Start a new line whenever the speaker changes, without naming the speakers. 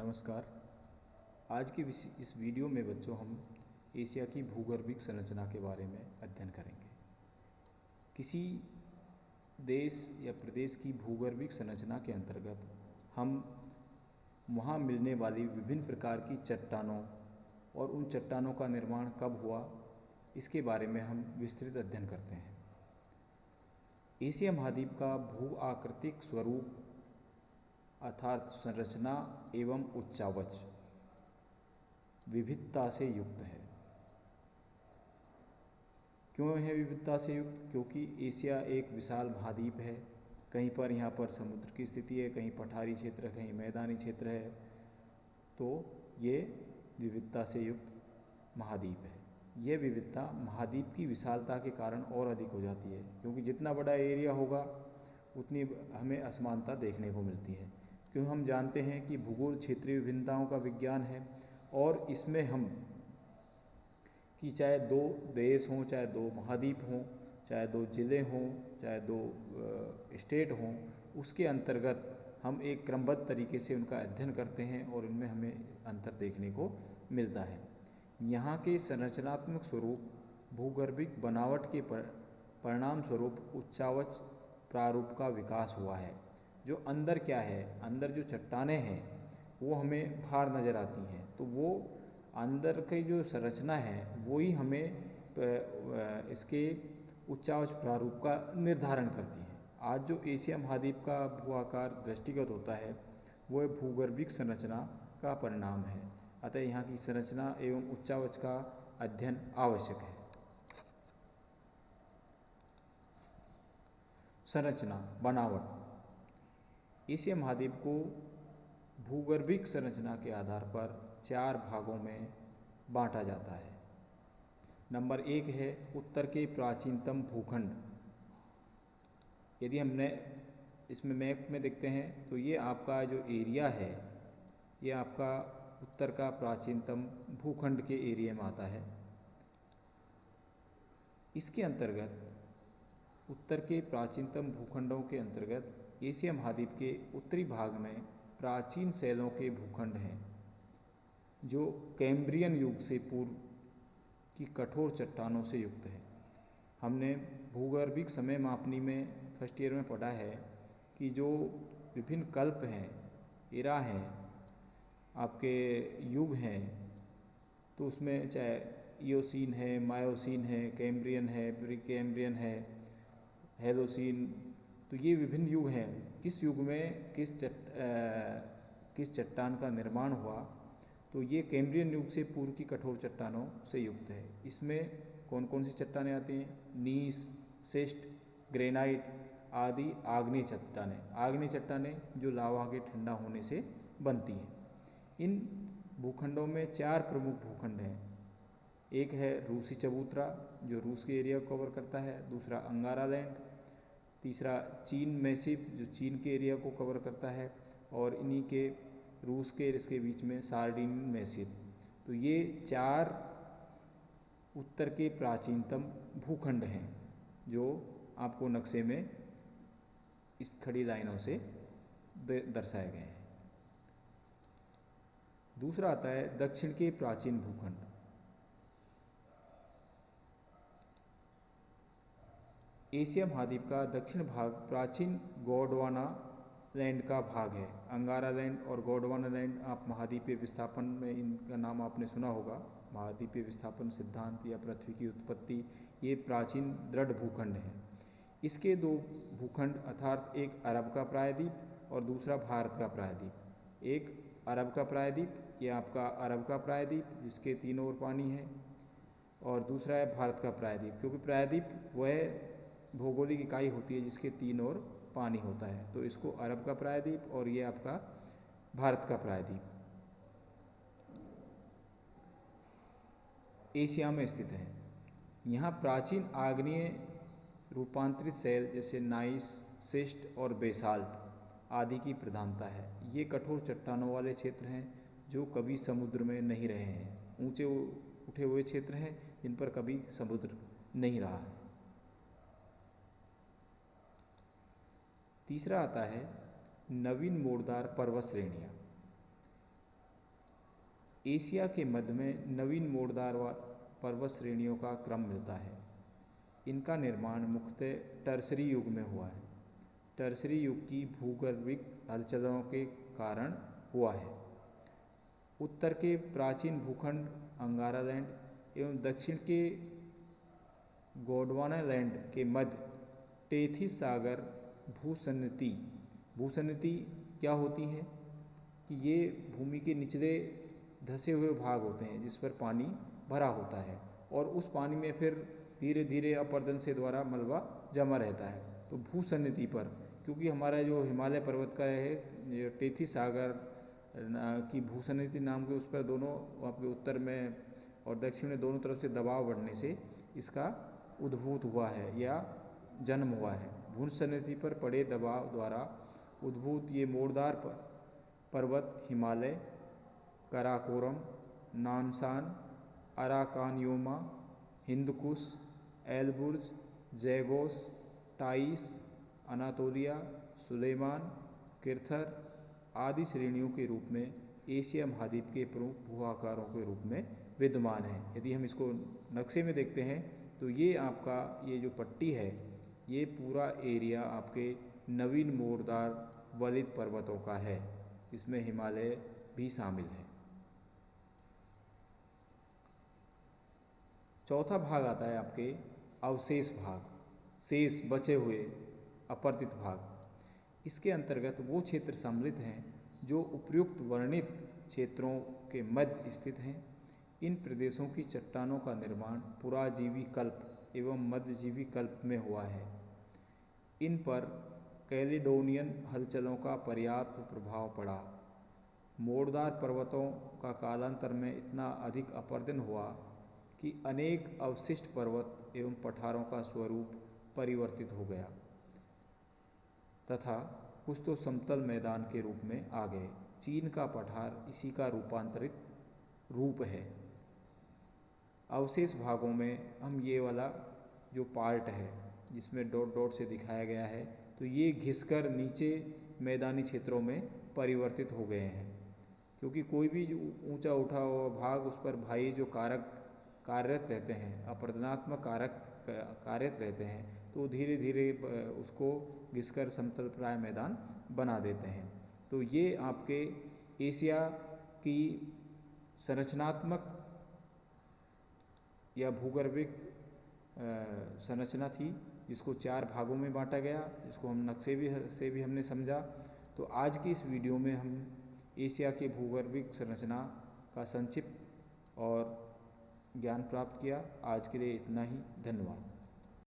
नमस्कार। आज के इस वीडियो में बच्चों हम एशिया की भूगर्भिक संरचना के बारे में अध्ययन करेंगे। किसी देश या प्रदेश की भूगर्भिक संरचना के अंतर्गत हम वहाँ मिलने वाली विभिन्न प्रकार की चट्टानों और उन चट्टानों का निर्माण कब हुआ, इसके बारे में हम विस्तृत अध्ययन करते हैं। एशिया महाद्वीप का भू आकृतिक स्वरूप अर्थात संरचना एवं उच्चावच विविधता से युक्त है। क्यों है विविधता से युक्त? क्योंकि एशिया एक विशाल महाद्वीप है। कहीं पर यहाँ पर समुद्र की स्थिति है, कहीं पठारी क्षेत्र, कहीं मैदानी क्षेत्र है, तो ये विविधता से युक्त महाद्वीप है। यह विविधता महाद्वीप की विशालता के कारण और अधिक हो जाती है, क्योंकि जितना बड़ा एरिया होगा उतनी हमें असमानता देखने को मिलती है। क्यों हम जानते हैं कि भूगोल क्षेत्रीय विभिन्नताओं का विज्ञान है और इसमें हम कि चाहे दो देश हों, चाहे दो महाद्वीप हों, चाहे दो ज़िले हों, चाहे दो स्टेट हों, उसके अंतर्गत हम एक क्रमबद्ध तरीके से उनका अध्ययन करते हैं और इनमें हमें अंतर देखने को मिलता है। यहाँ के संरचनात्मक स्वरूप भूगर्भिक बनावट के परिणाम स्वरूप उच्चावच प्रारूप का विकास हुआ है। जो अंदर क्या है, अंदर जो चट्टानें हैं वो हमें बाहर नज़र आती हैं, तो वो अंदर की जो संरचना है वो ही हमें इसके उच्चावच प्रारूप का निर्धारण करती है। आज जो एशिया महाद्वीप का भू आकार दृष्टिगत होता है वो भूगर्भिक संरचना का परिणाम है। अतः यहाँ की संरचना एवं उच्चावच का अध्ययन आवश्यक है। संरचना बनावट। एशिया महाद्वीप को भूगर्भिक संरचना के आधार पर 4 भागों में बांटा जाता है। नंबर 1 है उत्तर के प्राचीनतम भूखंड। यदि हमने इसमें मैप में देखते हैं तो ये आपका जो एरिया है ये आपका उत्तर का प्राचीनतम भूखंड के एरिया में आता है। इसके अंतर्गत उत्तर के प्राचीनतम भूखंडों के अंतर्गत एशिया महाद्वीप के उत्तरी भाग में प्राचीन शैलों के भूखंड हैं जो कैम्ब्रियन युग से पूर्व की कठोर चट्टानों से युक्त है। हमने भूगर्भिक समय मापनी में फर्स्ट ईयर में पढ़ा है कि जो विभिन्न कल्प हैं, एरा हैं, आपके युग हैं, तो उसमें चाहे ईओसीन है, मायोसीन है, कैम्ब्रियन है, प्री कैम्ब्रियन है, हेलोसीन, तो ये विभिन्न युग हैं। किस युग में किस चट्टान का निर्माण हुआ, तो ये कैम्ब्रियन युग से पूर्व की कठोर चट्टानों से युक्त है। इसमें कौन कौन सी चट्टानें आती हैं? नीस, शिस्ट, ग्रेनाइट आदि आग्नेय चट्टानें। आग्नेय चट्टानें जो लावा के ठंडा होने से बनती हैं। इन भूखंडों में 4 प्रमुख भूखंड हैं। एक है रूसी चबूतरा जो रूस के एरिया को कवर करता है, दूसरा अंगारा लैंड, तीसरा चीन मैसिव जो चीन के एरिया को कवर करता है, और इन्हीं के रूस के इसके बीच में सार्डिन मैसिव। तो ये 4 उत्तर के प्राचीनतम भूखंड हैं जो आपको नक्शे में इस खड़ी लाइनों से दर्शाए गए हैं। दूसरा आता है दक्षिण के प्राचीन भूखंड। एशिया महाद्वीप का दक्षिण भाग प्राचीन गोंडवाना लैंड का भाग है। अंगारा लैंड और गोंडवाना लैंड आप महाद्वीपीय विस्थापन में इनका नाम आपने सुना होगा। महाद्वीपीय विस्थापन सिद्धांत या पृथ्वी की उत्पत्ति, ये प्राचीन दृढ़ भूखंड हैं। इसके 2 भूखंड अर्थात एक अरब का प्रायद्वीप और दूसरा भारत का प्रायद्वीप। एक अरब का प्रायद्वीप, ये आपका अरब का प्रायद्वीप जिसके 3 ओर पानी है, और दूसरा है भारत का प्रायद्वीप, क्योंकि प्रायद्वीप वह भौगोलिक इकाई होती है जिसके 3 ओर पानी होता है। तो इसको अरब का प्रायद्वीप और ये आपका भारत का प्रायद्वीप एशिया में स्थित है। यहाँ प्राचीन आग्नेय रूपांतरित शैल जैसे नाइस, शिस्ट और बेसाल्ट आदि की प्रधानता है। ये कठोर चट्टानों वाले क्षेत्र हैं जो कभी समुद्र में नहीं रहे हैं। ऊंचे उठे हुए क्षेत्र हैं जिन पर कभी समुद्र नहीं रहा है। तीसरा आता है नवीन मोड़दार पर्वत श्रेणियाँ। एशिया के मध्य में नवीन मोड़दार पर्वत श्रेणियों का क्रम मिलता है। इनका निर्माण मुख्यतः टर्सरी युग में हुआ है। टर्सरी युग की भूगर्भिक हलचलों के कारण हुआ है। उत्तर के प्राचीन भूखंड अंगारा लैंड एवं दक्षिण के गोंडवाना लैंड के मध्य टेथिस सागर भूसन्नति। भूसन्नति क्या होती है कि ये भूमि के निचले धंसे हुए भाग होते हैं जिस पर पानी भरा होता है और उस पानी में फिर धीरे धीरे अपर्दन से द्वारा मलबा जमा रहता है। तो भूसन्नति पर, क्योंकि हमारा जो हिमालय पर्वत का है टेथिस सागर की भूसन्नति नाम के, उस पर दोनों वहाँ पे उत्तर में और दक्षिण में दोनों तरफ से दबाव बढ़ने से इसका उद्भूत हुआ है या जन्म हुआ है। भूसन्नति पर पड़े दबाव द्वारा उद्भूत ये मोड़दार पर्वत हिमालय, काराकोरम, नानसान, अराकानयोमा, हिंदकुश, एलबुर्ज, जैगोस, टाइस, अनातोलिया, सुलेमान, किर्थर आदि श्रेणियों के रूप में एशिया महाद्वीप के प्रमुख भू आकारों के रूप में विद्यमान है। यदि हम इसको नक्शे में देखते हैं तो ये आपका ये जो पट्टी है ये पूरा एरिया आपके नवीन मोड़दार वलित पर्वतों का है। इसमें हिमालय भी शामिल है। चौथा भाग आता है आपके अवशेष भाग, शेष बचे हुए अपरदित भाग। इसके अंतर्गत वो क्षेत्र सम्मिलित हैं जो उपयुक्त वर्णित क्षेत्रों के मध्य स्थित हैं। इन प्रदेशों की चट्टानों का निर्माण पुराजीवी कल्प एवं मध्यजीवी कल्प में हुआ है। इन पर कैलिडोनियन हलचलों का पर्याप्त प्रभाव पड़ा। मोड़दार पर्वतों का कालांतर में इतना अधिक अपरदन हुआ कि अनेक अवशिष्ट पर्वत एवं पठारों का स्वरूप परिवर्तित हो गया तथा कुछ तो समतल मैदान के रूप में आ गए। चीन का पठार इसी का रूपांतरित रूप है। अवशेष भागों में हम ये वाला जो पार्ट है जिसमें डॉट डॉट से दिखाया गया है, तो ये घिसकर नीचे मैदानी क्षेत्रों में परिवर्तित हो गए हैं, क्योंकि कोई भी ऊंचा उठा हुआ भाग उस पर भाई जो कारक कार्यरत रहते हैं, अपरदनात्मक कारक कार्यरत रहते हैं, तो धीरे धीरे उसको घिसकर समतल प्राय मैदान बना देते हैं। तो ये आपके एशिया की संरचनात्मक या भूगर्भिक संरचना थी, जिसको 4 भागों में बांटा गया, जिसको हम नक्शे से भी हमने समझा। तो आज की इस वीडियो में हम एशिया के भूगर्भिक संरचना का संक्षिप्त और ज्ञान प्राप्त किया। आज के लिए इतना ही। धन्यवाद।